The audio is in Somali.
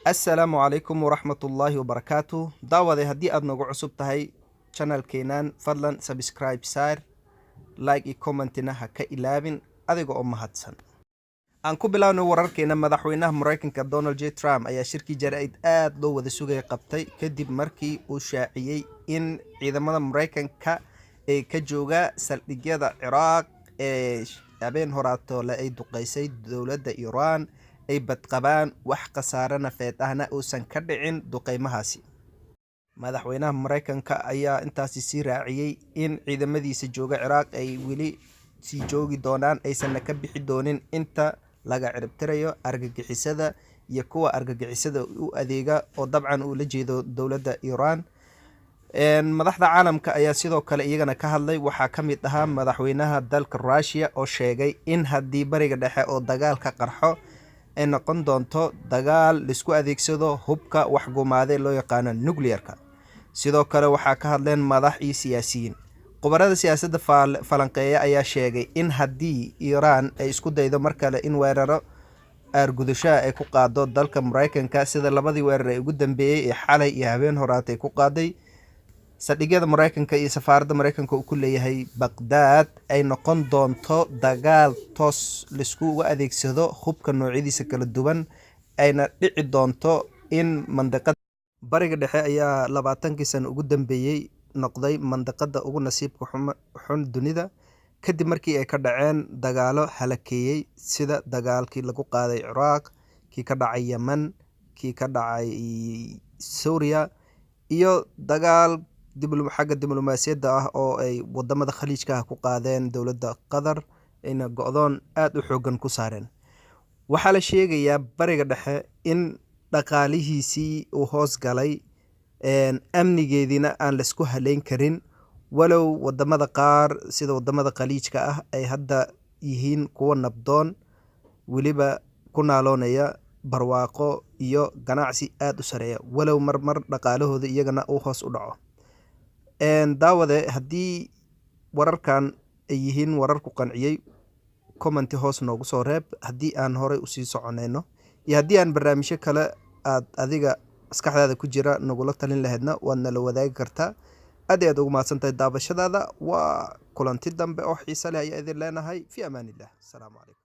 السلام عليكم ورحمة الله وبركاته. دعوة هدي أدنى عصب تهي channel كينان فضلا سبسكرايب سار لايك كومنتنا هكا إلابن أدقو هاتسن أنكو بلاونو وراركينا مدحويناه مرايكنكا دونالد جي ترامب أيا شركي جرائد آد لو وذا سوغي قبتي كدب مركي وشاعيي إن إذا مدى مرايكنكا كجوغا سلقيادة عراق أبين هوراتو لأي دقيسي دولة إيران ay badqabaan wax qasaarana feed ahna uusan ka dhicin duqeymahaasi. Madaxweynaha Mareykanka ayaa intaasi sii raaciyay in ciidamadiisa jooga Ciraaq ay weli sii joogi doonaan aysan ka bixi doonin inta laga ciribtirayo argagixisada iyo kuwa argagixisada u adeega oo dabcan uu la jeedo dowladda Iran. madaxda caalamka ayaa sidoo kale iyagana ka hadlay waxa ka mid ahaa madaxweynaha dalka Russia oo sheegay in haddii bariga dhexe oo dagaalka qarxo ay noqon doonto dagaal lisku adeegsado hubka wax gumaade loo yaqaan nuclearka. sidoo kale waxa ka hadleen madax iyo siyaasiyiin. qobarada siyaasadda falanqeeya ayaa sheegay in haddii Iran ay isku daydo markale in weeraro argudasho ay ku qaado dalka Mareykanka sida labadii weerar ee ugu dambeeyay ee xalay iyo habeen horaatay ku qaaday sadhigyada Mareykanka iyo safaaradda Mareykanka uu ku leeyahay Baghdad ay noqon doonto dagaal toos lisku adeegsado hubka noocyadiisa kala duwan ayna dhici doonto in mandaqada bariga dhexe ayaa 20 sano ugu dambeeyay noqday mandaqada ugu nasiibka xun dunida kadib markii ay ka dhaceen dagaalo halakeeyay sida dagaalkii lagu qaaday Ciraaq, kii ka dhacay Yemen, kii ka dhacay Suuriya iyo dagaal xagga diblomaasiyadda ah oo ay wadamada khaliijka ku qaadeen dowladda Qatar ayna go'doon aad u xoogan ku saareen. waxaa la sheegayaa bariga dhexe in dhaqaalihiisii uu hoos galay amnigeedina aan la isku haleyn karin walow wadamada qaar sida wadamada khaliijka ah ay hadda yihiin kuwa nabdoon waliba ku naaloonaya barwaaqo iyo ganacsi aad u sareeya walow marmar dhaqaalahooda iyagana uu hoos u dhaco. daawade haddii wararkan ay yihiin warar ku qanciyay comment hoos noogu soo reeb haddii aan horay u sii soconayno iyo haddii aan barnaamijyo kale aad adiga maskaxdaada ku jira nagula talin lahaydna waad nala wadaagi kartaa. aad ugu mahadsantahay daabashadaada waa kulanti dambe oo xiiso leh ayaa idin leenahay fi amaanillah. assalaamu calaykum.